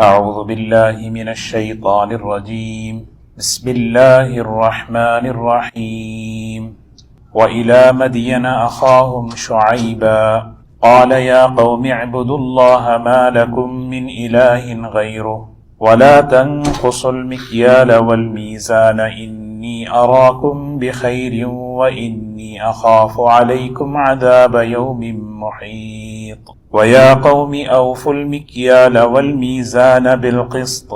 أعوذ بالله من الشيطان الرجيم بسم الله الرحمن الرحيم وإلى مدين أخاهم شعيبا قال يا قوم اعبدوا الله ما لكم من إله غيره ولا تنقصوا المكيال والميزان إني أراكم بخير وإني أخاف عليكم عذاب يوم محيط ويا قوم أوفوا المكيال والميزان بالقسط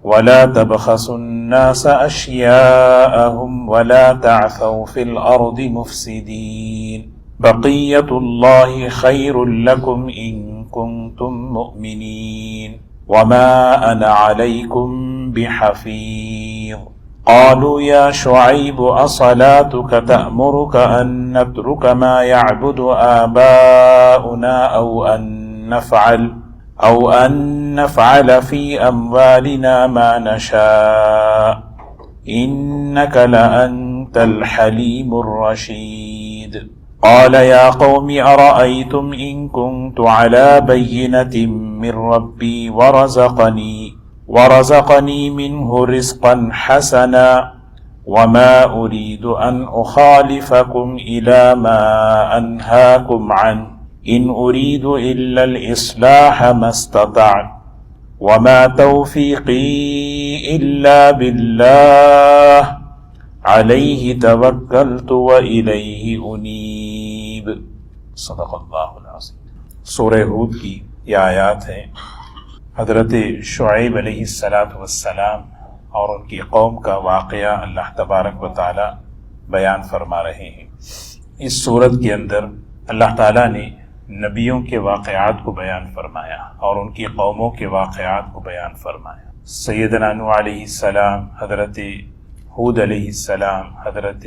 ولا تبخسوا الناس أشياءهم ولا تعثوا في الأرض مفسدين بقية الله خير لكم إن كنتم مؤمنين وما أنا عليكم بحفيظ قالوا يا شعيب أصلاتك تأمرك أن نترك ما يعبد آباؤنا أو أن نفعل في أموالنا ما نشاء إنك لأنت الحليم الرشيد قال يا قوم أرأيتم إن كنت على بينة من ربي ورزقني منه رزقا حسنا وما أريد أن أخالفكم إلى ما أنهاكم عنه إن أريد إلا الإصلاح ما استطعت وما توفيقي إلا بالله عليه توکلت وإلیہ انیب۔ صدق اللہ العظیم۔ سورہ ہود کی یہ آیات ہیں۔ حضرت شعیب علیہ السلام اور ان کی قوم کا واقعہ اللہ تبارک و تعالی بیان فرما رہے ہیں۔ اس صورت کے اندر اللہ تعالیٰ نے نبیوں کے واقعات کو بیان فرمایا اور ان کی قوموں کے واقعات کو بیان فرمایا۔ سیدنا نوح علیہ السلام، حضرت ہود علیہ السلام، حضرت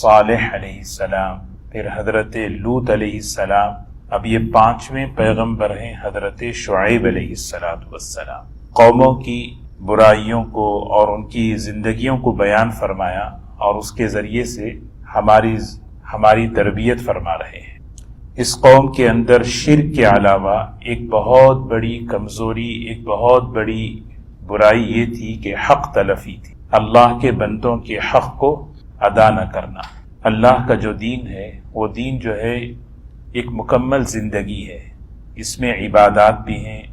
صالح علیہ السلام، پھر حضرت لوط علیہ السلام، اب یہ پانچویں پیغمبر ہیں حضرت شعیب علیہ السلام۔ قوموں کی برائیوں کو اور ان کی زندگیوں کو بیان فرمایا اور اس کے ذریعے سے ہماری تربیت فرما رہے ہیں۔ اس قوم کے اندر شرک کے علاوہ ایک بہت بڑی کمزوری، ایک بہت بڑی برائی یہ تھی کہ حق تلفی تھی، اللہ کے بندوں کے حق کو ادا نہ کرنا۔ اللہ کا جو دین ہے وہ دین جو ہے ایک مکمل زندگی ہے، اس میں عبادات بھی ہیں،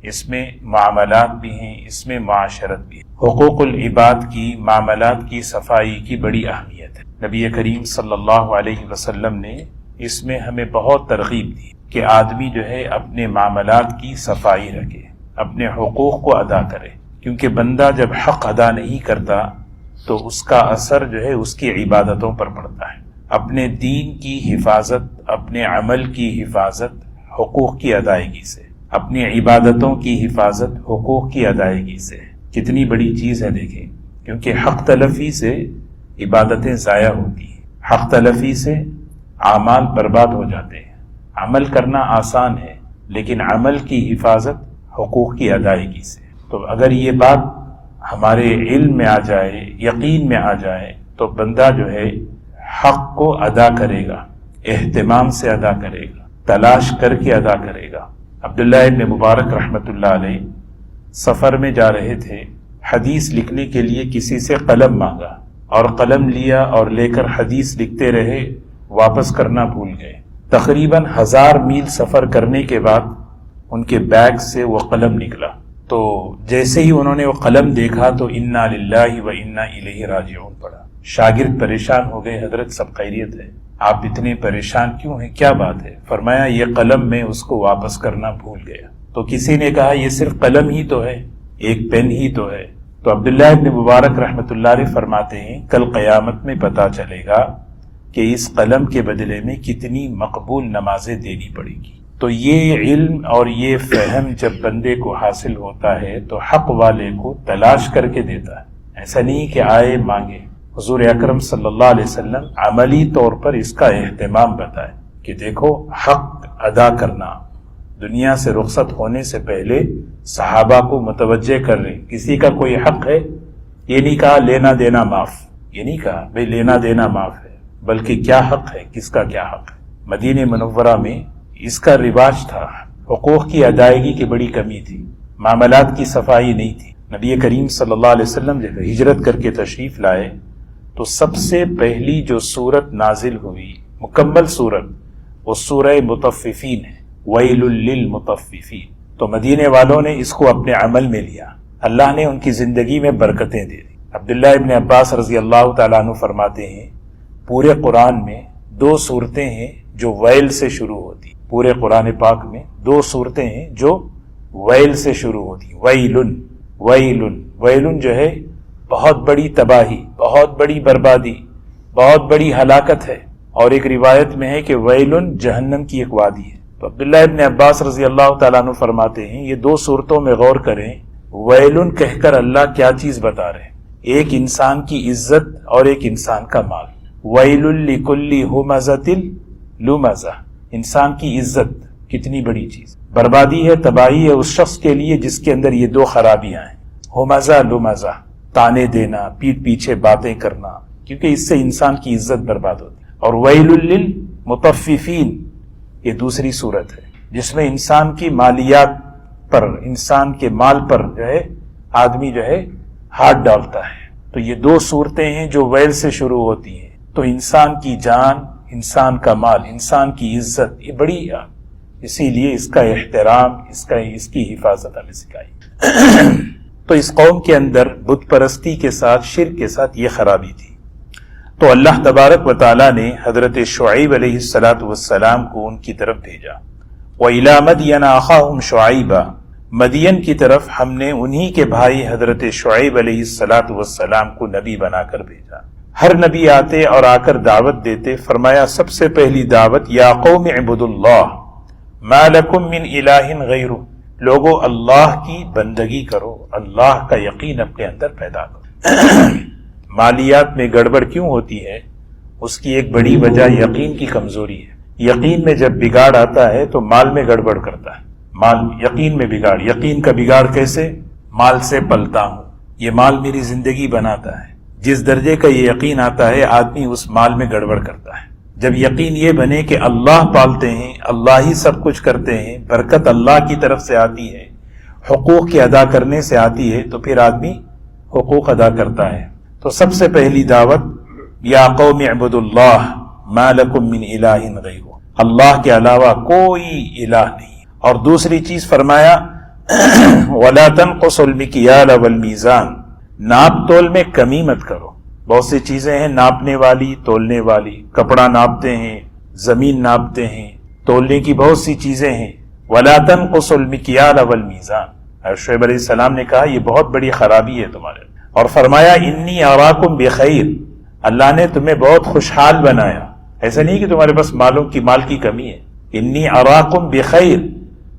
اس میں معاملات بھی ہیں، اس میں معاشرت بھی ہے۔ حقوق العباد کی، معاملات کی صفائی کی بڑی اہمیت ہے۔ نبی کریم صلی اللہ علیہ وسلم نے اس میں ہمیں بہت ترغیب دی کہ آدمی جو ہے اپنے معاملات کی صفائی رکھے، اپنے حقوق کو ادا کرے، کیونکہ بندہ جب حق ادا نہیں کرتا تو اس کا اثر جو ہے اس کی عبادتوں پر پڑتا ہے۔ اپنے دین کی حفاظت، اپنے عمل کی حفاظت حقوق کی ادائیگی سے، اپنی عبادتوں کی حفاظت حقوق کی ادائیگی سے، کتنی بڑی چیز ہے دیکھیں، کیونکہ حق تلفی سے عبادتیں ضائع ہوتی ہیں، حق تلفی سے اعمال برباد ہو جاتے ہیں۔ عمل کرنا آسان ہے لیکن عمل کی حفاظت حقوق کی ادائیگی سے۔ تو اگر یہ بات ہمارے علم میں آ جائے، یقین میں آ جائے، تو بندہ جو ہے حق کو ادا کرے گا، اہتمام سے ادا کرے گا، تلاش کر کے ادا کرے گا۔ عبداللہ ابن مبارک رحمۃ اللہ علیہ سفر میں جا رہے تھے، حدیث لکھنے کے لیے کسی سے قلم مانگا اور قلم لیا اور لے کر حدیث لکھتے رہے، واپس کرنا بھول گئے۔ تقریباً 1000 میل سفر کرنے کے بعد ان کے بیگ سے وہ قلم نکلا، تو جیسے ہی انہوں نے وہ قلم دیکھا تو انا للہ و انا الیہ راجعون پڑھا۔ شاگرد پریشان ہو گئے، حضرت سب خیریت ہے؟ آپ اتنے پریشان کیوں ہیں، کیا بات ہے؟ فرمایا یہ قلم میں اس کو واپس کرنا بھول گیا۔ تو کسی نے کہا یہ صرف قلم ہی تو ہے، ایک پین ہی تو ہے۔ تو عبداللہ ابن مبارک رحمۃ اللہ علیہ فرماتے ہیں کل قیامت میں پتہ چلے گا کہ اس قلم کے بدلے میں کتنی مقبول نمازیں دینی پڑے گی۔ تو یہ علم اور یہ فہم جب بندے کو حاصل ہوتا ہے تو حق والے کو تلاش کر کے دیتا ہے، ایسا نہیں کہ آئے مانگے۔ حضور اکرم صلی اللہ علیہ وسلم عملی طور پر اس کا اہتمام بتائے کہ دیکھو حق ادا کرنا، دنیا سے رخصت ہونے سے پہلے صحابہ کو متوجہ کر رہے، کسی کا کوئی حق ہے، یہ نہیں کہا لینا دینا معاف، یہ نہیں کہا بھئی لینا دینا معاف ہے، بلکہ کیا حق ہے، کس کا کیا حق ہے۔ مدینہ منورہ میں اس کا رواج تھا، حقوق کی ادائیگی کی بڑی کمی تھی۔ معاملات کی صفائی نہیں تھی۔ نبی کریم صلی اللہ علیہ وسلم جب ہجرت کر کے تشریف لائے تو سب سے پہلی جو سورت نازل ہوئی، مکمل سورت، وہ سورہ مطففین ہے، ویل للمطففین۔ تو مدینے والوں نے اس کو اپنے عمل میں لیا، اللہ نے ان کی زندگی میں برکتیں دے دی۔ عبداللہ ابن عباس رضی اللہ تعالیٰ عنہ فرماتے ہیں پورے قرآن میں 2 صورتیں ہیں جو ویل سے شروع ہوتی، پورے قرآن پاک میں 2 صورتیں ہیں جو ویل سے شروع ہوتی۔ ویلن، ویلن، ویلن جو ہے بہت بڑی تباہی، بہت بڑی بربادی، بہت بڑی ہلاکت ہے، اور ایک روایت میں ہے کہ ویلن جہنم کی ایک وادی ہے۔ تو عبداللہ ابن عباس رضی اللہ تعالیٰ عنہ فرماتے ہیں یہ 2 صورتوں میں غور کریں، ویلن کہہ کر اللہ کیا چیز بتا رہے ہیں؟ ایک انسان کی عزت اور ایک انسان کا مال۔ ویل لکل ہمزۃ لمزہ، انسان کی عزت کتنی بڑی چیز، بربادی ہے، تباہی ہے اس شخص کے لیے جس کے اندر یہ 2 خرابیاں ہیں، ہمزہ لمزہ، تانے دینا، پیٹھ پیچھے باتیں کرنا، کیونکہ اس سے انسان کی عزت برباد ہوتی ہے۔ اور ویل للمطففین یہ دوسری صورت ہے جس میں انسان کی مالیات پر، انسان کے مال پر جو ہے آدمی جو ہے ہاتھ ڈالتا ہے۔ تو یہ 2 صورتیں ہیں جو ویل سے شروع ہوتی ہیں۔ تو انسان کی جان، انسان کا مال، انسان کی عزت یہ بڑی ہے، اسی لیے اس کا احترام، اس کی حفاظت ہمیں سکھائی۔ تو اس قوم کے اندر بت پرستی کے ساتھ، شرک کے ساتھ یہ خرابی تھی۔ تو اللہ تبارک و تعالیٰ نے حضرت شعیب علیہ السلام کو ان کی طرف بھیجا۔ وَإِلَىٰ مَدْيَنَ أَخَاهُمْ شُعَيْبًا، مدین کی طرف ہم نے انہی کے بھائی حضرت شعیب علیہ السلام کو نبی بنا کر بھیجا۔ ہر نبی آتے اور آ کر دعوت دیتے، فرمایا سب سے پہلی دعوت یا قوم اعبدوا اللہ ما لکم من الہ غیرہ، لوگو اللہ کی بندگی کرو، اللہ کا یقین اپنے اندر پیدا کرو۔ مالیات میں گڑبڑ کیوں ہوتی ہے؟ اس کی ایک بڑی وجہ یقین کی کمزوری ہے۔ یقین میں جب بگاڑ آتا ہے تو مال میں گڑبڑ کرتا ہے، یقین میں بگاڑ۔ یقین کا بگاڑ کیسے؟ مال سے پلتا ہوں، یہ مال میری زندگی بناتا ہے۔ جس درجے کا یہ یقین آتا ہے آدمی اس مال میں گڑبڑ کرتا ہے۔ جب یقین یہ بنے کہ اللہ پالتے ہیں، اللہ ہی سب کچھ کرتے ہیں، برکت اللہ کی طرف سے آتی ہے، حقوق کے ادا کرنے سے آتی ہے، تو پھر آدمی حقوق ادا کرتا ہے۔ تو سب سے پہلی دعوت یا قوم اعبدوا اللہ ما لکم من الہ غیرہ، اللہ کے علاوہ کوئی الہ نہیں۔ اور دوسری چیز فرمایا وَلَا تَنْقُصُوا الْمِكْيَالَ وَالْمِيزَانَ، ناپ تول میں کمی مت کرو۔ بہت سی چیزیں ہیں ناپنے والی، تولنے والی، کپڑا ناپتے ہیں، زمین ناپتے ہیں، تولنے کی بہت سی چیزیں ہیں۔ وَلَا تَنْقُصُوا الْمِكْيَالَ وَالْمِيزَانَ، شعیب علیہ السلام نے کہا یہ بہت بڑی خرابی ہے تمہارے۔ اور فرمایا انی اراکم بخیر، اللہ نے تمہیں بہت خوشحال بنایا، ایسا نہیں کہ تمہارے پاس مال کی کمی ہے۔ انی اراکم بخیر،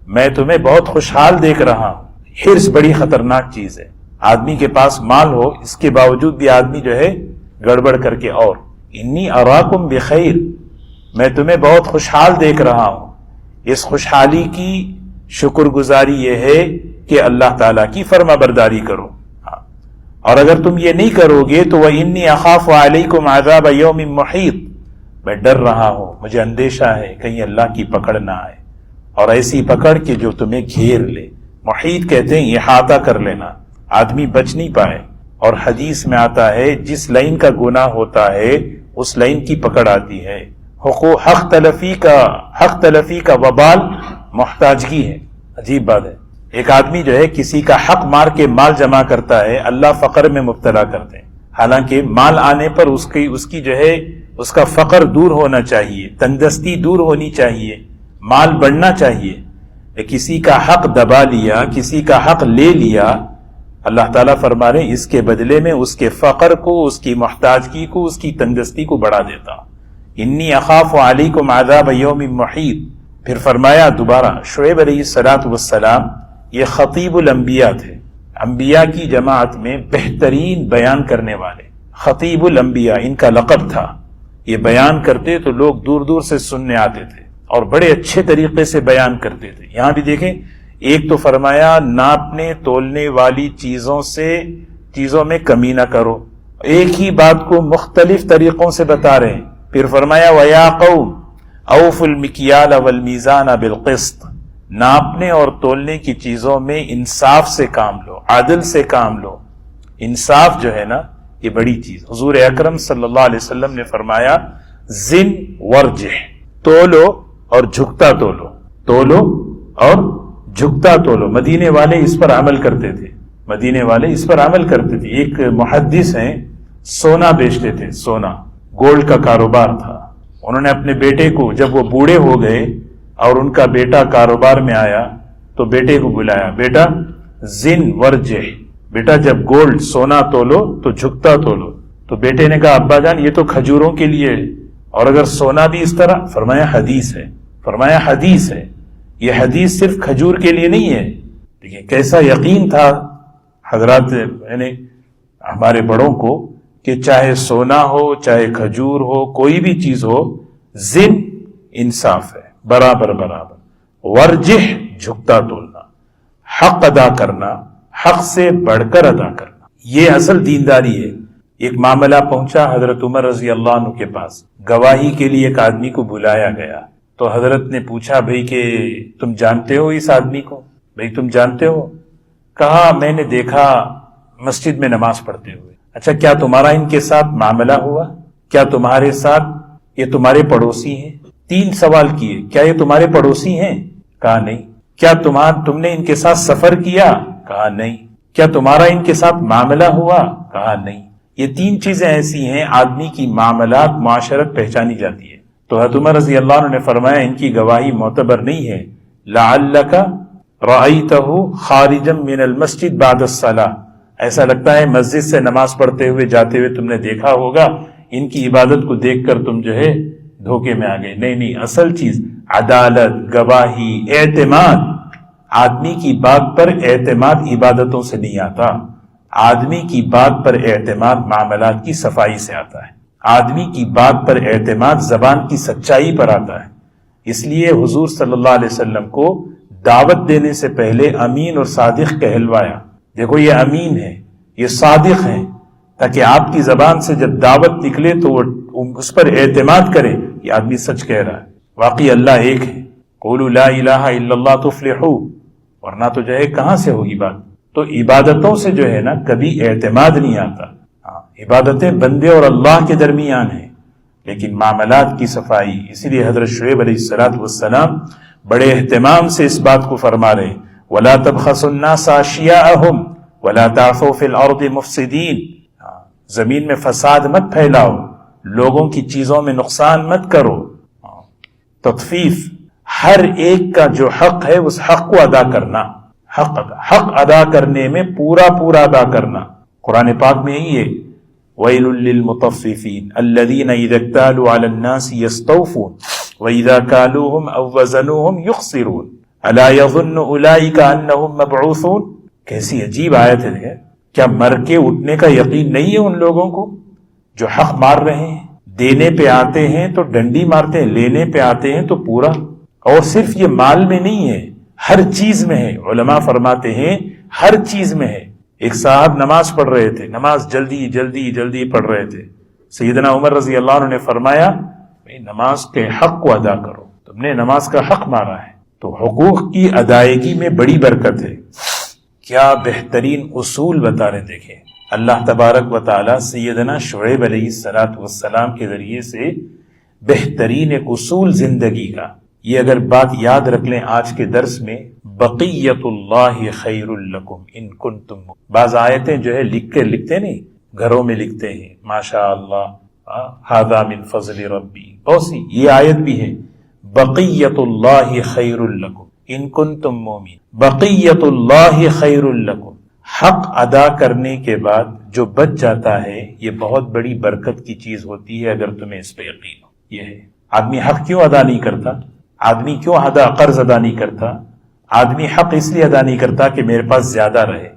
میں تمہیں بہت خوشحال دیکھ رہا ہوں۔ حرص بڑی خطرناک چیز ہے، آدمی کے پاس مال ہو اس کے باوجود بھی آدمی جو ہے گڑبڑ کر کے، اور انی اراکم بخیر، میں تمہیں بہت خوشحال دیکھ رہا ہوں۔ اس خوشحالی کی شکر گزاری یہ ہے کہ اللہ تعالیٰ کی فرما برداری کرو، اور اگر تم یہ نہیں کرو گے تو وَإِنِّي أَخَافُ عَلَيْكُمْ عَذَابَ يَوْمٍ مُحِيطٍ، میں ڈر رہا ہوں، مجھے اندیشہ ہے کہیں اللہ کی پکڑ نہ آئے، اور ایسی پکڑ کہ جو تمہیں گھیر لے۔ محیط کہتے ہیں احاطہ کر لینا، آدمی بچ نہیں پائے۔ اور حدیث میں آتا ہے جس لائن کا گناہ ہوتا ہے اس لائن کی پکڑ آتی ہے۔ حق تلفی کا وبال محتاجگی ہے، عجیب بات ہے۔ ایک آدمی جو ہے کسی کا حق مار کے مال جمع کرتا ہے، اللہ فقر میں مبتلا کرتے ہیں، حالانکہ مال آنے پر اس کی جو ہے اس کا فقر دور ہونا چاہیے، تنگدستی دور ہونی چاہیے، مال بڑھنا چاہیے۔ کسی کا حق دبا لیا، کسی کا حق لے لیا، اللہ تعالیٰ فرما رہے اس کے بدلے میں اس کے فقر کو، اس کی محتاجگی کو، اس کی تنگدستی کو بڑھا دیتا۔ انی اخاف علیکم عذاب یوم محیط۔ پھر فرمایا دوبارہ شعیب علیہ السلام یہ خطیب الانبیاء تھے، انبیاء کی جماعت میں بہترین بیان کرنے والے، خطیب الانبیاء ان کا لقب تھا۔ یہ بیان کرتے تو لوگ دور دور سے سننے آتے تھے اور بڑے اچھے طریقے سے بیان کرتے تھے۔ یہاں بھی دیکھیں، ایک تو فرمایا ناپنے تولنے والی چیزوں میں کمی نہ کرو، ایک ہی بات کو مختلف طریقوں سے بتا رہے ہیں۔ پھر فرمایا وَيَا قَوْمِ أَوْفُوا الْمِكْيَالَ وَالْمِيزَانَ بِالْقِسْطِ، ناپنے اور تولنے کی چیزوں میں انصاف سے کام لو، عدل سے کام لو۔ انصاف جو ہے نا یہ بڑی چیز۔ حضور اکرم صلی اللہ علیہ وسلم نے فرمایا زن ورجح، تولو اور جھکتا تولو، تولو اور جھکتا تولو۔ مدینے والے اس پر عمل کرتے تھے، مدینے والے اس پر عمل کرتے تھے۔ ایک محدث ہیں، سونا بیچتے تھے، سونا، گولڈ کا کاروبار تھا۔ انہوں نے اپنے بیٹے کو، جب وہ بوڑھے ہو گئے اور ان کا بیٹا کاروبار میں آیا تو بیٹے کو بلایا، بیٹا زن ورجح، بیٹا جب گولڈ سونا تولو تو جھکتا تولو۔ تو بیٹے نے کہا ابا جان یہ تو کھجوروں کے لیے ہے، اور اگر سونا بھی اس طرح، فرمایا حدیث ہے، فرمایا حدیث ہے، یہ حدیث صرف کھجور کے لیے نہیں ہے۔ دیکھیں کیسا یقین تھا حضرات یعنی ہمارے بڑوں کو کہ چاہے سونا ہو چاہے کھجور ہو کوئی بھی چیز ہو، زن انصاف ہے، برابر برابر، ورجح جھکتا تولنا، حق ادا کرنا، حق سے بڑھ کر ادا کرنا، یہ اصل دینداری ہے۔ ایک معاملہ پہنچا حضرت عمر رضی اللہ عنہ کے پاس، گواہی کے لیے ایک آدمی کو بلایا گیا تو حضرت نے پوچھا بھئی کہ تم جانتے ہو اس آدمی کو؟ بھئی تم جانتے ہو؟ کہا میں نے دیکھا مسجد میں نماز پڑھتے ہوئے۔ اچھا کیا تمہارا ان کے ساتھ معاملہ ہوا؟ کیا تمہارے ساتھ، یہ تمہارے پڑوسی ہیں؟ 3 سوال کیے، کیا یہ تمہارے پڑوسی ہیں؟ کہا نہیں۔ کیا تم نے ان کے ساتھ سفر کیا؟ کہا نہیں۔ کیا تمہارا ان کے ساتھ معاملہ ہوا؟ کہا نہیں۔ یہ 3 چیزیں ایسی ہیں آدمی کی معاملات معاشرت پہچانی جاتی ہے۔ تو حضرت عمر رضی اللہ عنہ نے فرمایا ان کی گواہی معتبر نہیں ہے۔ لعلک رأیتہ خارجا من المسجد بعد الصلاۃ، ایسا لگتا ہے مسجد سے نماز پڑھتے ہوئے جاتے ہوئے تم نے دیکھا ہوگا، ان کی عبادت کو دیکھ کر تم جو ہے دھوکے میں آ گئے۔ نہیں نہیں، اصل چیز عدالت، گواہی، اعتماد۔ آدمی کی بات پر اعتماد عبادتوں سے نہیں آتا، آدمی کی بات پر اعتماد معاملات کی صفائی سے آتا ہے، آدمی کی بات پر اعتماد زبان کی سچائی پر آتا ہے۔ اس لیے حضور صلی اللہ علیہ وسلم کو دعوت دینے سے پہلے امین اور صادق کہلوایا، دیکھو یہ امین ہے، یہ صادق ہے، تاکہ آپ کی زبان سے جب دعوت نکلے تو وہ اس پر اعتماد کرے، یہ آدمی سچ کہہ رہا ہے، واقعی اللہ ایک ہے۔ قولوا لا الہ الا اللہ تفلحوا، ورنہ تو جو ہے کہاں سے ہوگی بات؟ تو عبادتوں سے جو ہے نا کبھی اعتماد نہیں آتا۔ عبادتیں بندے اور اللہ کے درمیان ہیں، لیکن معاملات کی صفائی، اسی لیے حضرت شعیب علیہ السلام بڑے اہتمام سے اس بات کو فرما رہے، وَلَا تَبْخَسُوا النَّاسَ أَشْيَاءَهُمْ وَلَا تَعْثُوا فِي الْأَرْضِ مُفْسِدِينَ، زمین میں فساد مت پھیلاؤ، لوگوں کی چیزوں میں نقصان مت کرو۔ تطفیف، ہر ایک کا جو حق ہے اس حق کو ادا کرنا، حق ادا کرنے میں پورا ادا کرنا۔ قرآن پاک میں یہی ہے وَيْلٌ لِّلْمُطَفِّفِينَ الَّذِينَ إِذَا اكْتَالُوا عَلَى النَّاسِ يَسْتَوْفُونَ وَإِذَا كَالُوهُمْ أَوْ وَّزَنُوهُمْ يُخْسِرُونَ أَلَا يَظُنُّ أُولَٰئِكَ أَنَّهُمْ مَبْعُوثُونَ۔ کیسی عجیب آیت ہے، کیا مر کے اٹھنے کا یقین نہیں ہے ان لوگوں کو جو حق مار رہے ہیں؟ دینے پہ آتے ہیں تو ڈنڈی مارتے ہیں، لینے پہ آتے ہیں تو پورا۔ اور صرف یہ مال میں نہیں ہے، ہر چیز میں ہے۔ علماء فرماتے ہیں ہر چیز میں ہے۔ ایک صاحب نماز پڑھ رہے تھے، نماز جلدی پڑھ رہے تھے، سیدنا عمر رضی اللہ عنہ نے فرمایا نماز کے حق کو ادا کرو، تم نے نماز کا حق مارا ہے۔ تو حقوق کی ادائیگی میں بڑی برکت ہے۔ کیا بہترین اصول بتا رہے، دیکھیں اللہ تبارک و تعالی سیدنا شعیب علیہ السلام کے ذریعے سے بہترین ایک اصول زندگی کا، یہ اگر بات یاد رکھ لیں آج کے درس میں، بقیت اللہ خیر لکم ان کنتم، بعض آیتیں جو ہے لکھتے نہیں، گھروں میں لکھتے ہیں ماشاء اللہ ھذا من فضل ربی، بہت سی یہ آیت بھی ہے، بقیت اللہ خیر لکم ان کنتم مومن، بقیت اللہ خیر لکم۔ حق ادا کرنے کے بعد جو بچ جاتا ہے یہ بہت بڑی برکت کی چیز ہوتی ہے اگر تمہیں اس پہ یقین ہو۔ یہ ہے آدمی حق کیوں ادا نہیں کرتا، آدمی کیوں قرض ادا نہیں کرتا، آدمی حق اس لیے ادا نہیں کرتا کہ میرے پاس زیادہ رہے،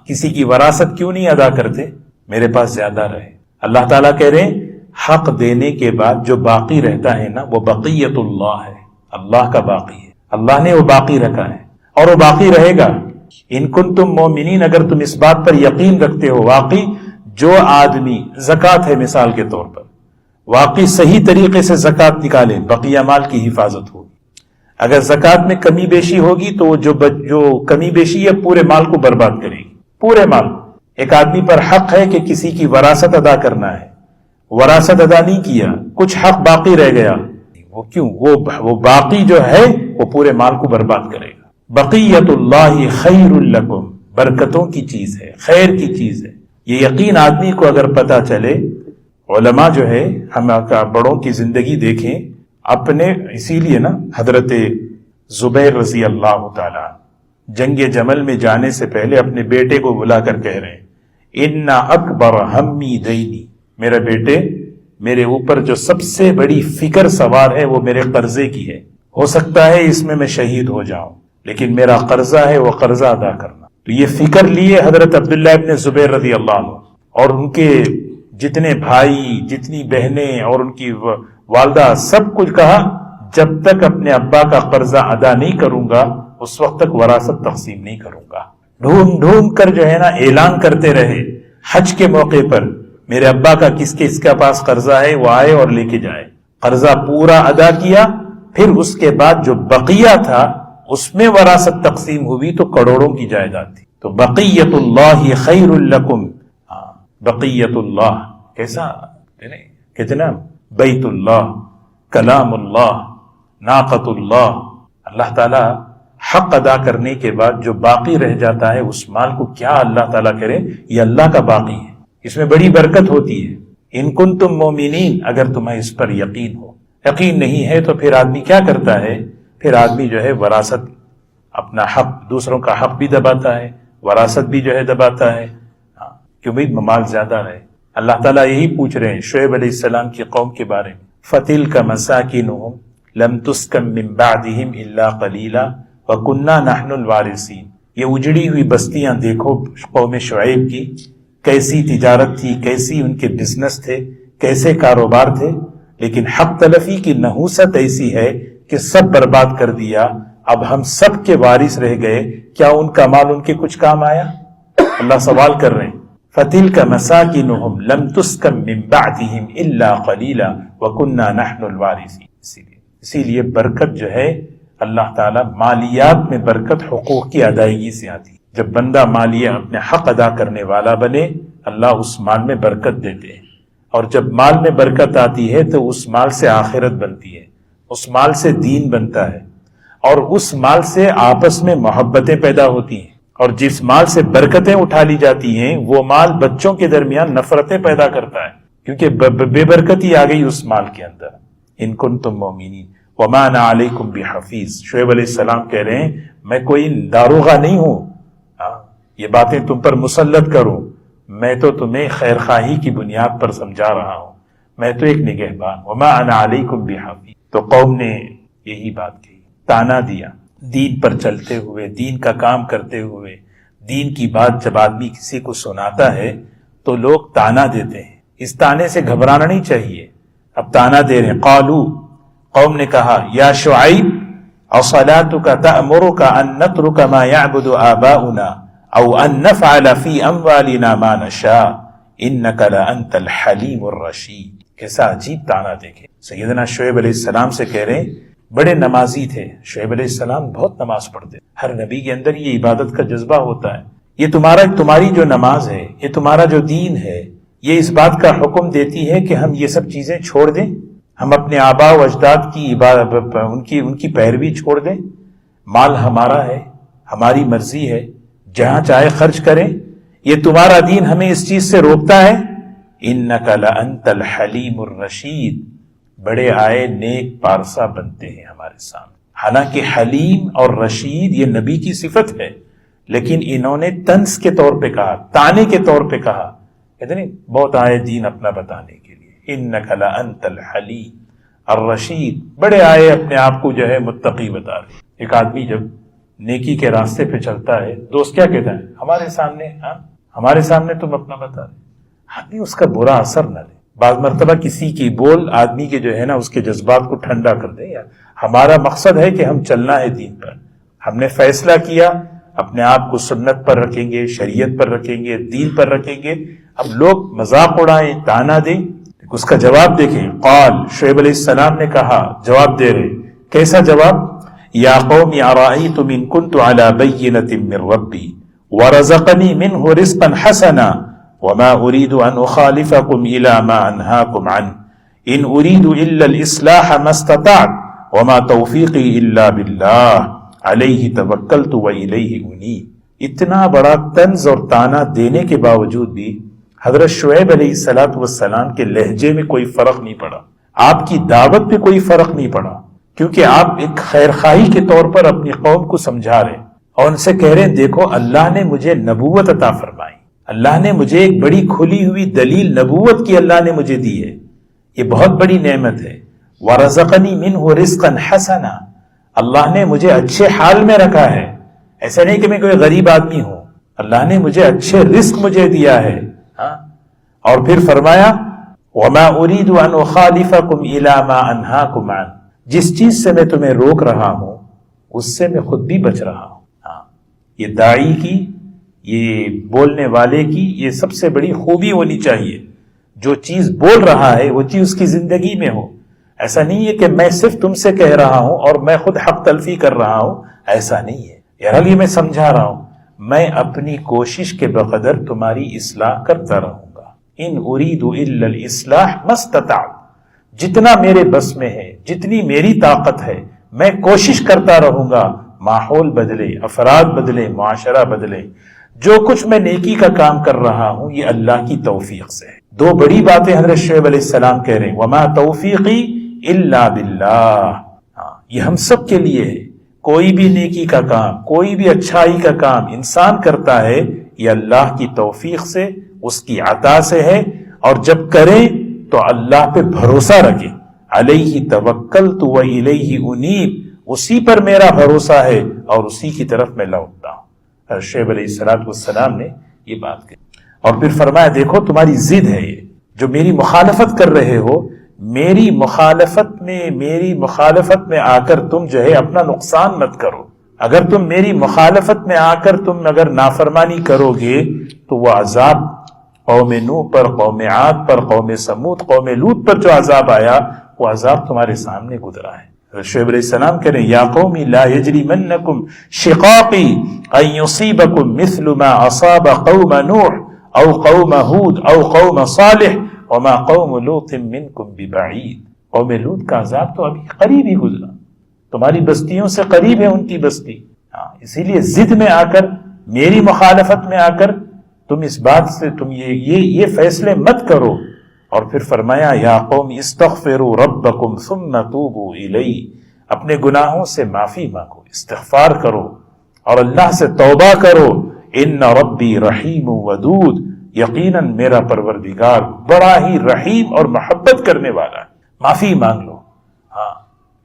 کسی کی وراثت کیوں نہیں ادا کرتے، میرے پاس زیادہ رہے۔ اللہ تعالیٰ کہہ رہے ہیں حق دینے کے بعد جو باقی رہتا ہے نا وہ بقیت اللہ ہے، اللہ کا باقی ہے، اللہ نے وہ باقی رکھا ہے اور وہ باقی رہے گا۔ ان کنتم مومنین، اگر تم اس بات پر یقین رکھتے ہو، واقعی جو آدمی زکوٰۃ ہے مثال کے طور پر، واقعی صحیح طریقے سے زکوٰۃ نکالے، بقیہ مال کی حفاظت ہوگی۔ اگر زکوٰۃ میں کمی بیشی ہوگی تو جو کمی بیشی ہے پورے مال کو برباد کرے گی، پورے مال۔ ایک آدمی پر حق ہے کہ کسی کی وراثت ادا کرنا ہے، وراثت ادا نہیں کیا، کچھ حق باقی رہ گیا، وہ کیوں؟ وہ باقی جو ہے وہ پورے مال کو برباد کرے گا۔ بقیت اللہ خیر لکم، برکتوں کی چیز ہے، خیر کی چیز ہے۔ یہ یقین آدمی کو اگر پتا چلے، علماء جو ہے ہم بڑوں کی زندگی دیکھیں اپنے، اسی لیے نا حضرت زبیر رضی اللہ تعالیٰ جنگ جمل میں جانے سے پہلے اپنے بیٹے کو بلا کر کہہ رہے ہیں ان اکبر ہمی دینی، میرے بیٹے میرے اوپر جو سب سے بڑی فکر سوار ہے وہ میرے قرضے کی ہے، ہو سکتا ہے اس میں شہید ہو جاؤں لیکن میرا قرضہ ہے وہ قرضہ ادا کرنا۔ تو یہ فکر لیے حضرت عبداللہ ابن زبیر رضی اللہ عنہ اور ان کے جتنے بھائی، جتنی بہنیں اور ان کی والدہ، سب کچھ کہا جب تک اپنے ابا کا قرضہ ادا نہیں کروں گا اس وقت تک وراثت تقسیم نہیں کروں گا۔ ڈھونڈ ڈھونڈ کر جو ہے نا اعلان کرتے رہے حج کے موقع پر، میرے ابا کا کس کے پاس قرضہ ہے وہ آئے اور لے کے جائے۔ قرضہ پورا ادا کیا، پھر اس کے بعد جو بقیہ تھا اس میں وراثت تقسیم ہوئی تو کروڑوں کی جائیداد تھی۔ تو بقیت اللہ خیر لکم، بقیت اللہ کیسا کتنا؟ بیت اللہ، کلام اللہ، ناقۃ اللہ۔ اللہ تعالی حق ادا کرنے کے بعد جو باقی رہ جاتا ہے اس مال کو کیا اللہ تعالیٰ کرے، یہ اللہ کا باقی ہے، اس میں بڑی برکت ہوتی ہے۔ ان کنتم مومنین، اگر تمہیں اس پر یقین ہو۔ یقین نہیں ہے تو پھر آدمی کیا کرتا ہے؟ پھر آدمی جو ہے وراثت، اپنا حق، دوسروں کا حق بھی دباتا ہے، وراثت بھی جو ہے دباتا ہے، کیوں بھائی مال زیادہ ہے۔ اللہ تعالیٰ یہی پوچھ رہے ہیں شعیب علیہ السلام کی قوم کے بارے میں، فَتِلْكَ مَسَاكِنُهُمْ لَمْ تُسْكَن مِّن بَعْدِهِمْ إِلَّا قَلِيلًا وَكُنَّا نَحْنُ الْوَارِثِينَ۔ یہ اجڑی ہوئی بستیاں دیکھو قوم شعیب کی، کیسی تجارت تھی، کیسی ان کے بزنس تھے، کیسے کاروبار تھے، لیکن حق تلفی کی نحوست ایسی ہے کہ سب برباد کر دیا۔ اب ہم سب کے وارث رہ گئے، کیا ان کا مال ان کے کچھ کام آیا؟ اللہ سوال کر رہے ہیں فَتِلْكَ مَسَاكِنُهُمْ لَمْ تُسْكَن مِّن بَعْدِهِمْ إِلَّا قَلِيلًا وَكُنَّا نَحْنُ الْوَارِثِينَ۔ اسی لیے برکت جو ہے اللہ تعالیٰ، مالیات میں برکت حقوق کی ادائیگی سے آتی ہے۔ جب بندہ مالیہ اپنے حق ادا کرنے والا بنے اللہ اس مال میں برکت دیتے ہیں، اور جب مال میں برکت آتی ہے تو اس مال سے آخرت بنتی ہے، اس مال سے دین بنتا ہے، اور اس مال سے آپس میں محبتیں پیدا ہوتی ہیں، اور جس مال سے برکتیں اٹھا لی جاتی ہیں وہ مال بچوں کے درمیان نفرتیں پیدا کرتا ہے، کیونکہ بے برکتی آ گئی اس مال کے اندر۔ ان کنتم مومنین وما انا علیکم بحفیظ، شعیب علیہ السلام کہہ رہے ہیں میں کوئی داروغہ نہیں ہوں، یہ باتیں تم پر مسلط کروں، میں تو تمہیں خیر خواہی کی بنیاد پر سمجھا رہا ہوں، میں تو ایک نگہبان، وما انا علیکم بحفیظ۔ تو قوم نے یہی بات کہی، تانا دیا، دین پر چلتے ہوئے، دین کا کام کرتے ہوئے، دین کی بات جب آدمی کسی کو سناتا ہے تو لوگ تانا دیتے ہیں، اس تانے سے گھبرانا نہیں چاہیے۔ اب تانا دے رہے ہیں، قالو، قوم نے کہا یا شعیب اصلاتک تأمرک ان نترک ما یعبد آباؤنا او ان نفعل فی اموالنا ما نشاء انک لانت الحلیم الرشید۔ کیسا عجیب تانا دیکھے، سیدنا شعیب علیہ السلام سے کہہ رہے ہیں، بڑے نمازی تھے شعیب علیہ السلام، بہت نماز پڑھتے، ہر نبی کے اندر یہ عبادت کا جذبہ ہوتا ہے۔ یہ تمہاری جو نماز ہے، یہ تمہارا جو دین ہے، یہ اس بات کا حکم دیتی ہے کہ ہم یہ سب چیزیں چھوڑ دیں، ہم اپنے آباء و اجداد کی عبادت، ان کی پیروی چھوڑ دیں، مال ہمارا ہے، ہماری مرضی ہے، جہاں چاہے خرچ کریں، یہ تمہارا دین ہمیں اس چیز سے روکتا ہے۔ انک لانت الحلیم الرشید، بڑے آئے نیک پارسا بنتے ہیں ہمارے سامنے۔ حالانکہ حلیم اور رشید یہ نبی کی صفت ہے، لیکن انہوں نے طنز کے طور پہ کہا، تانے کے طور پہ کہا، کہتے نہیں بہت آئے دین اپنا بتانے کے لیے، انک لانت الحلیم الرشید، بڑے آئے اپنے آپ کو جو ہے متقی بتا رہے۔ ایک آدمی جب نیکی کے راستے پہ چلتا ہے، دوست کیا کہتا ہے، ہمارے سامنے تم اپنا بتا رہے، آدمی اس کا برا اثر نہ لے۔ بعض مرتبہ کسی کی بول آدمی کے جو ہے نا اس کے جذبات کو ٹھنڈا کر دے، یا ہمارا مقصد ہے کہ ہم چلنا ہے دین پر، ہم نے فیصلہ کیا اپنے آپ کو سنت پر رکھیں گے، شریعت پر رکھیں گے، دین پر رکھیں گے، اب لوگ مذاق اڑائیں، تانا دیں، اس کا جواب دیکھیں۔ قال، شعیب علیہ السلام نے کہا، جواب دے رہے، کیسا جواب؟ یا قوم ارأیتم ان کنت علی بینۃ من ربی ورزقنی منہ رزقا حسنا وما اريد ان اخالفكم الى ما انهاكم عنه ان اريد الا الاصلاح ما استطعت وما توفیقی الا باللہ علیہ توکلت والیہ انیب۔ اتنا بڑا طنز اور طعنہ دینے کے باوجود بھی حضرت شعیب علیہ السلام کے لہجے میں کوئی فرق نہیں پڑا، آپ کی دعوت پہ کوئی فرق نہیں پڑا، کیونکہ آپ ایک خیرخواہی کے طور پر اپنی قوم کو سمجھا رہے اور ان سے کہہ رہے ہیں دیکھو اللہ نے مجھے نبوت عطا فرمائی، اللہ نے مجھے ایک بڑی کھلی ہوئی دلیل نبوت کی اللہ نے مجھے دی ہے، یہ بہت بڑی نعمت ہے۔ وَرَزَقَنِي مِنْهُ رِزْقًا حَسَنًا، اللہ نے مجھے اچھے حال میں رکھا ہے، ایسا نہیں کہ میں کوئی غریب آدمی ہوں، اللہ نے مجھے اچھے رزق مجھے دیا ہے۔ اور پھر فرمایا وَمَا أُرِيدُ أَنْ أُخَالِفَكُمْ إِلَى مَا أَنْهَاكُمْ عَنْهُ، جس چیز سے میں تمہیں روک رہا ہوں اس سے میں خود بھی بچ رہا ہوں۔ یہ داعی کی، یہ بولنے والے کی یہ سب سے بڑی خوبی ہونی چاہیے، جو چیز بول رہا ہے وہ چیز اس کی زندگی میں ہو۔ ایسا نہیں ہے کہ میں صرف تم سے کہہ رہا ہوں اور میں خود حق تلفی کر رہا ہوں، ایسا نہیں ہے، یار یہ میں سمجھا رہا ہوں، میں اپنی کوشش کے بقدر تمہاری اصلاح کرتا رہوں گا۔ ان اريد الا الاصلاح ما استطعت، جتنا میرے بس میں ہے، جتنی میری طاقت ہے میں کوشش کرتا رہوں گا، ماحول بدلے، افراد بدلے، معاشرہ بدلے، جو کچھ میں نیکی کا کام کر رہا ہوں یہ اللہ کی توفیق سے ہے۔ دو بڑی باتیں حضرت شعیب علیہ السلام کہہ رہے ہیں، وما توفیقی الا باللہ، یہ ہم سب کے لیے ہے۔ کوئی بھی نیکی کا کام، کوئی بھی اچھائی کا کام انسان کرتا ہے یہ اللہ کی توفیق سے، اس کی عطا سے ہے، اور جب کرے تو اللہ پہ بھروسہ رکھے، علیہ توکلت والیہ انیب، اسی پر میرا بھروسہ ہے اور اسی کی طرف میں لوٹتا ہوں۔ شعیب علیہ السلام نے یہ بات کہی اور پھر فرمایا دیکھو تمہاری ضد ہے یہ جو میری مخالفت کر رہے ہو، میری مخالفت میں آ کر تم جو ہے اپنا نقصان مت کرو۔ اگر تم میری مخالفت میں آ کر تم اگر نافرمانی کرو گے تو وہ عذاب قوم نوح پر، قوم عاد پر، قوم سمود، قوم لوط پر جو عذاب آیا وہ عذاب تمہارے سامنے گزرا ہے۔ شعیب علیہ السلام کہہ رہے ہیں یا قوم لا یجرمنکم شقاقی ان یصیبکم مثل ما اصاب قوم نوح او قوم ہود او قوم صالح وما قوم لوط منکم ببعید، قوم لوط کا عذاب تو ابھی قریب ہی گزرا، تمہاری بستیوں سے قریب ہے ان کی بستی، اسی لیے ضد میں آ کر، میری مخالفت میں آ کر تم اس بات سے تم یہ فیصلے مت کرو۔ اور پھر فرمایا یا قوم استغفروا ربکم ثم توبوا الیہ، اپنے گناہوں سے معافی مانگو، استغفار کرو اور اللہ سے توبہ کرو، ان ربی رحیم ودود، یقیناً میرا پروردگار بڑا ہی رحیم اور محبت کرنے والا ہے۔ معافی مانگ لو،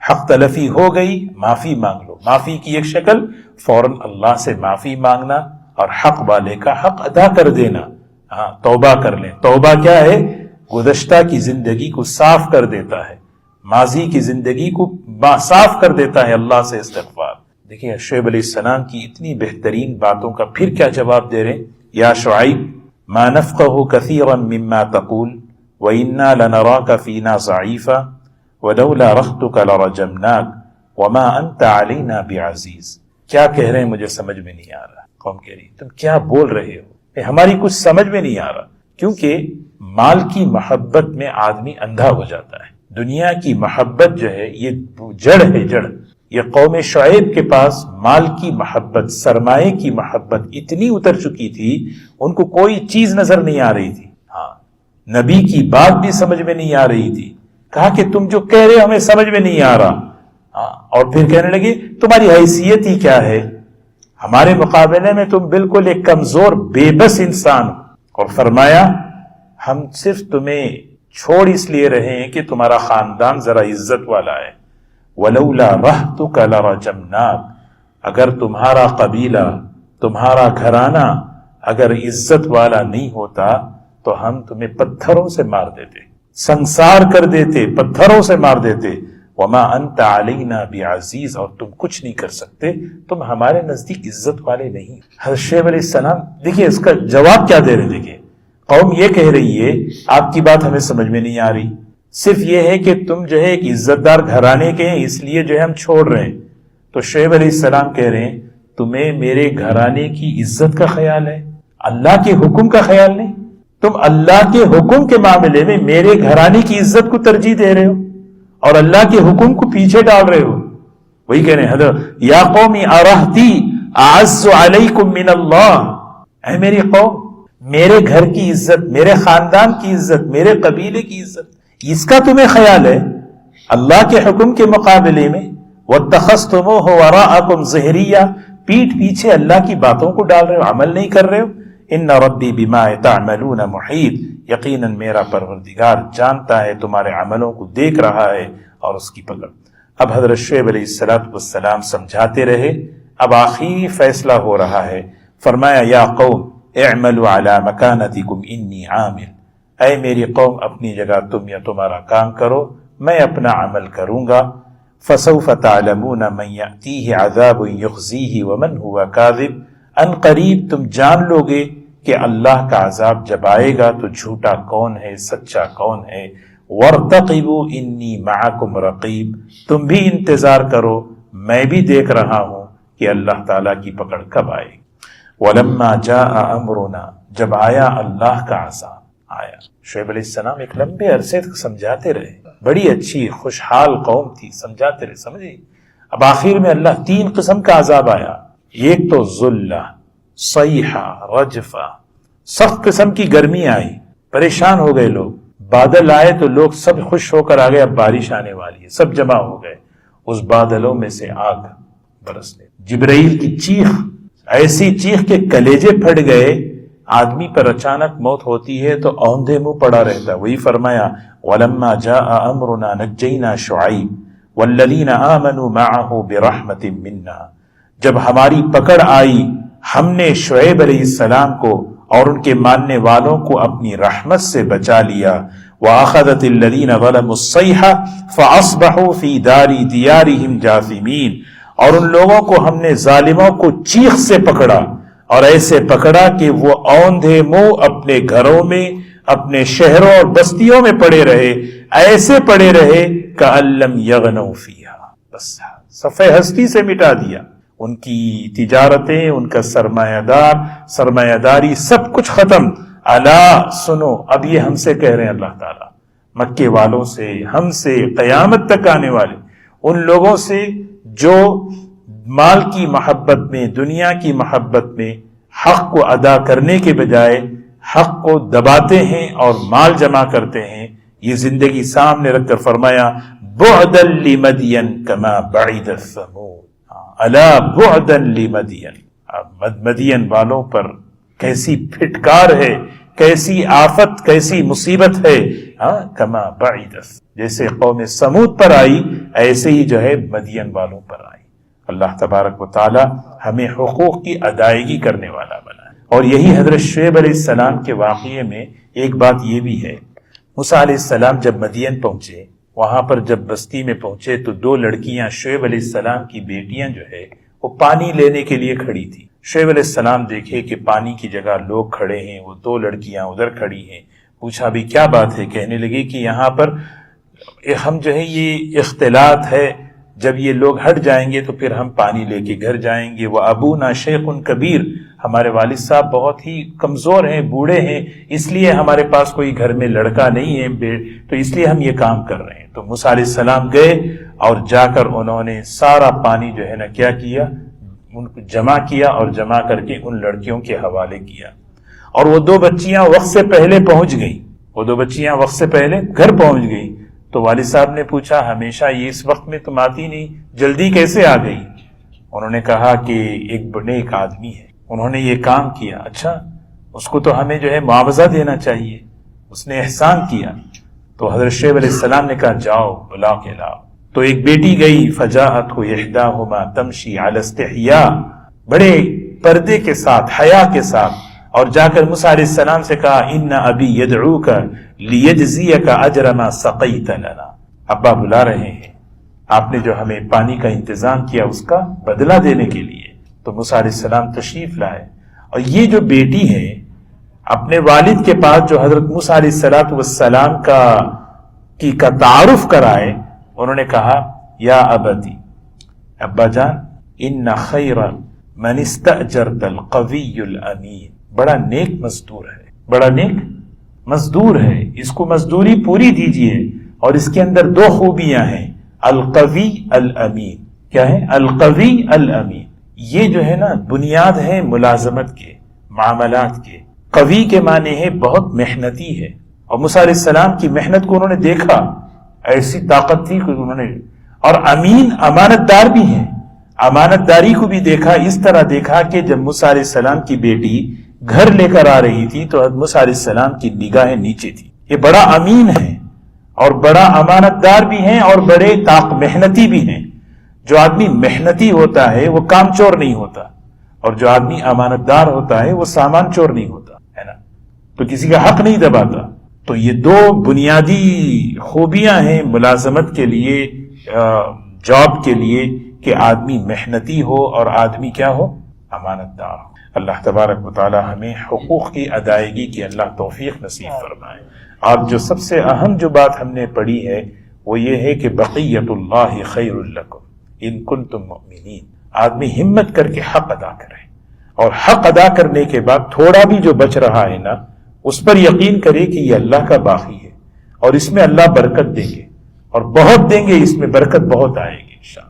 حق تلفی ہو گئی معافی مانگ لو۔ معافی کی ایک شکل فوراً اللہ سے معافی مانگنا اور حق والے کا حق ادا کر دینا، توبہ کر لیں۔ توبہ کیا ہے؟ گزشتہ کی زندگی کو صاف کر دیتا ہے، ماضی کی زندگی کو صاف کر دیتا ہے اللہ سے استغفار۔ دیکھیں شعیب علیہ السلام کی اتنی بہترین باتوں کا پھر کیا جواب دے رہے ہیں، یا شعیب ما نفقه كثيرا مما تقول وإنا لنراك فينا ضعيفا ولولا رهطك لرجمناك وما أنت علينا بعزيز۔ کیا کہہ رہے ہیں مجھے سمجھ میں نہیں آ رہا۔ قوم کہہ رہی تم کیا بول رہے ہو، ہماری کچھ سمجھ میں نہیں آ رہا، کیونکہ مال کی محبت میں آدمی اندھا ہو جاتا ہے۔ دنیا کی محبت جو ہے یہ جڑ ہے، جڑ۔ یہ قوم شعیب کے پاس مال کی محبت، سرمایے کی محبت اتنی اتر چکی تھی ان کو کوئی چیز نظر نہیں آ رہی تھی، نبی کی بات بھی سمجھ میں نہیں آ رہی تھی۔ کہا کہ تم جو کہہ رہے ہو ہمیں سمجھ میں نہیں آ رہا، اور پھر کہنے لگے تمہاری حیثیت ہی کیا ہے، ہمارے مقابلے میں تم بالکل ایک کمزور بے بس انسان ہو۔ اور فرمایا ہم صرف تمہیں چھوڑ اس لیے رہے ہیں کہ تمہارا خاندان ذرا عزت والا ہے۔ وَلَوْلَا رَهْتُكَ لَرَجَمْنَاكَ، اگر تمہارا قبیلہ، تمہارا گھرانہ اگر عزت والا نہیں ہوتا تو ہم تمہیں پتھروں سے مار دیتے، سنسار کر دیتے، پتھروں سے مار دیتے۔ وما انت علینا بعزیز، اور تم کچھ نہیں کر سکتے، تم ہمارے نزدیک عزت والے نہیں۔ حضرت شعیب علیہ السلام دیکھیے اس کا جواب کیا دے رہے، دیکھیے قوم یہ کہہ رہی ہے آپ کی بات ہمیں سمجھ میں نہیں آ رہی، صرف یہ ہے کہ تم جو ہے ایک عزت دار گھرانے کے ہیں اس لیے جو ہے ہم چھوڑ رہے ہیں، تو شعیب علیہ السلام کہہ رہے ہیں تمہیں میرے گھرانے کی عزت کا خیال ہے، اللہ کے حکم کا خیال نہیں؟ تم اللہ کے حکم کے معاملے میں میرے گھرانے کی عزت کو ترجیح دے رہے ہو اور اللہ کے حکم کو پیچھے ڈال رہے ہو۔ وہی کہہ رہے ہیں حضرت یا قومی ارہتی اعز علیکم من اللہ، اے میری قوم، میرے گھر کی عزت، میرے خاندان کی عزت، میرے قبیلے کی عزت، اس کا تمہیں خیال ہے اللہ کے حکم کے مقابلے میں؟ واتخذتموہ وراءکم ظہریہ، پیٹھ پیچھے اللہ کی باتوں کو ڈال رہے ہو، عمل نہیں کر رہے ہو۔ ان ربی بما تعملون محیط، یقیناً میرا پروردگار جانتا ہے، تمہارے عملوں کو دیکھ رہا ہے اور اس کی پکڑ۔ اب حضرت شعیب علیہ السلام سمجھاتے رہے، اب آخری فیصلہ ہو رہا ہے۔ فرمایا یا قوم اعملوا علی مکانتکم انی عامل، اے میری قوم اپنی جگہ تم یا تمہارا کام کرو، میں اپنا عمل کروں گا۔ فسوف تعلمون من یأتیہ عذاب یخزیہ ومن ہوا کاذب، ان قریب تم جان لو گے کہ اللہ کا عذاب جب آئے گا تو جھوٹا کون ہے، سچا کون ہے۔ وارتقبوا انی معکم رقیب، تم بھی انتظار کرو، میں بھی دیکھ رہا ہوں کہ اللہ تعالیٰ کی پکڑ کب آئے گی۔ ولما جاء امرنا، جب آیا اللہ کا عذاب آیا۔ شعیب علیہ السلام ایک لمبے عرصے تک سمجھاتے رہے، بڑی اچھی خوشحال قوم تھی، سمجھاتے رہے، سمجھے۔ اب آخر میں اللہ 3 قسم کا عذاب آیا، ایک تو ذلہ، صیحہ، رجفہ، سخت قسم کی گرمی آئی، پریشان ہو گئے لوگ، بادل آئے تو لوگ سب خوش ہو کر آگئے اب بارش آنے والی ہے، سب جمع ہو گئے، اس بادلوں میں سے آگ برسنے، جبرائیل کی چیخ، ایسی چیخ کہ کلیجے پھٹ گئے۔ آدمی پر اچانک موت ہوتی ہے تو اوندھے منہ پڑا رہتا، وہی فرمایا وَلَمَّا جَاءَ أَمْرُنَا نَجَّيْنَا شُعَيْبَ وَالَّذِينَ آمَنُوا مَعَهُ بِرَحْمَةٍ مِنَّا، جب ہماری پکڑ آئی ہم نے شعیب علیہ السلام کو اور ان کے ماننے والوں کو اپنی رحمت سے بچا لیا۔ وَأَخَذَتِ الَّذِينَ ظَلَمُوا الصَّيْحَةُ فَأَصْبَحُوا فِي دِيَارِهِمْ جَاثِمِينَ، اور ان لوگوں کو ہم نے ظالموں کو چیخ سے پکڑا، اور ایسے پکڑا کہ وہ اوندھے منہ اپنے گھروں میں، اپنے شہروں اور بستیوں میں پڑے رہے، ایسے پڑے رہے کأن لم یغنوا فیہا، بس صفحہ ہستی سے مٹا دیا، ان کی تجارتیں، ان کا سرمایہ داری سب کچھ ختم۔ الا سنو، اب یہ ہم سے کہہ رہے ہیں اللہ تعالیٰ، مکے والوں سے، ہم سے، قیامت تک آنے والے ان لوگوں سے جو مال کی محبت میں، دنیا کی محبت میں حق کو ادا کرنے کے بجائے حق کو دباتے ہیں اور مال جمع کرتے ہیں، یہ زندگی سامنے رکھ کر فرمایا بعدا لمدین کما بعید ثمود، الا بعدا لمدین، مدین والوں پر کیسی پھٹکار ہے، کیسی آفت، کیسی مصیبت ہے، کما بعید، جیسے قوم سمود پر آئی ایسے ہی جو ہے مدین والوں پر آئی۔ اللہ تبارک و تعالی ہمیں حقوق کی ادائیگی کرنے والا بنا، اور یہی حضرت شعیب علیہ السلام کے واقعے میں ایک بات یہ بھی ہے، موسیٰ علیہ السلام جب مدین پہنچے، وہاں پر جب بستی میں پہنچے تو 2 لڑکیاں شعیب علیہ السلام کی بیٹیاں جو ہے وہ پانی لینے کے لیے کھڑی تھی۔ شعیب علیہ السلام دیکھے کہ پانی کی جگہ لوگ کھڑے ہیں، وہ 2 لڑکیاں ادھر کھڑی ہیں، پوچھا بھی کیا بات ہے؟ کہنے لگی کہ یہاں پر ہم جو ہے یہ اختلاط ہے، جب یہ لوگ ہٹ جائیں گے تو پھر ہم پانی لے کے گھر جائیں گے۔ وہ ابونا شیخ کبیر، ہمارے والد صاحب بہت ہی کمزور ہیں، بوڑھے ہیں، اس لیے ہمارے پاس کوئی گھر میں لڑکا نہیں ہے، تو اس لیے ہم یہ کام کر رہے ہیں۔ تو موسیٰ علیہ السلام گئے اور جا کر انہوں نے سارا پانی جو ہے نا کیا کیا، ان کو جمع کیا اور جمع کر کے ان لڑکیوں کے حوالے کیا، اور وہ 2 بچیاں وقت سے پہلے پہنچ گئیں، وہ 2 بچیاں وقت سے پہلے گھر پہنچ گئی۔ تو والد صاحب نے پوچھا ہمیشہ یہ اس وقت میں تم آتی نہیں، جلدی کیسے آ گئی؟ انہوں نے کہا کہ ایک نیک آدمی ہے، انہوں نے یہ کام کیا، اچھا اس کو تو ہمیں جو ہے معاوضہ دینا چاہیے، اس نے احسان کیا۔ تو حضرت شعیب علیہ السلام نے کہا جاؤ بلا کے لاؤ۔ تو ایک بیٹی گئی، فجاءتہ احداہما تمشی علی استحیاء، بڑے پردے کے ساتھ، حیا کے ساتھ، اور جا کر موسیٰ علیہ السلام سے کہا ان ابی یدعوک لیجزیک اجر ما سقیت لنا، ابا بلا رہے ہیں، آپ نے جو ہمیں پانی کا انتظام کیا اس کا بدلہ دینے کے لیے۔ تو موسیٰ علیہ السلام تشریف لائے، اور یہ جو بیٹی ہے اپنے والد کے پاس جو حضرت موسیٰ علیہ السلام کا تعارف کرائے، انہوں نے کہا یا ابتی، ابا جان ان خیر من استأجرت القوی الامین، بڑا نیک مزدور ہے، بڑا نیک مزدور ہے، اس کو مزدوری پوری دیجیے۔ اور اس کے اندر دو خوبیاں ہیں، القوی الامین۔ کیا ہے؟ القوی الامین۔ یہ جو ہے نا بنیاد ہے ملازمت کے، معاملات کے۔ قوی کے معنی ہے بہت محنتی ہے، اور موسیٰ علیہ السلام کی محنت کو انہوں نے دیکھا، ایسی طاقت تھی کہ انہوں نے، اور امین امانت دار بھی ہیں، امانت داری کو بھی دیکھا۔ اس طرح دیکھا کہ جب موسیٰ علیہ السلام کی بیٹی گھر لے کر آ رہی تھی تو موسیٰ علیہ السلام کی نگاہیں نیچے تھی۔ یہ بڑا امین ہے اور بڑا امانت دار بھی ہیں اور بڑے محنتی بھی ہیں۔ جو آدمی محنتی ہوتا ہے وہ کام چور نہیں ہوتا، اور جو آدمی امانت دار ہوتا ہے وہ سامان چور نہیں ہوتا، ہے نا، تو کسی کا حق نہیں دباتا۔ تو یہ دو بنیادی خوبیاں ہیں ملازمت کے لیے، جاب کے لیے، کہ آدمی محنتی ہو اور آدمی کیا ہو؟ امانت دار ہو۔ اللہ تبارک و تعالی ہمیں حقوق کی ادائیگی کی اللہ توفیق نصیب فرمائے۔ آج جو سب سے اہم جو بات ہم نے پڑھی ہے وہ یہ ہے کہ بقیت اللہ خیر لکم ان کنتم مؤمنین۔ آدمی ہمت کر کے حق ادا کرے، اور حق ادا کرنے کے بعد تھوڑا بھی جو بچ رہا ہے نا، اس پر یقین کرے کہ یہ اللہ کا باقی ہے، اور اس میں اللہ برکت دیں گے، اور بہت دیں گے، اس میں برکت بہت آئے گی انشاءاللہ۔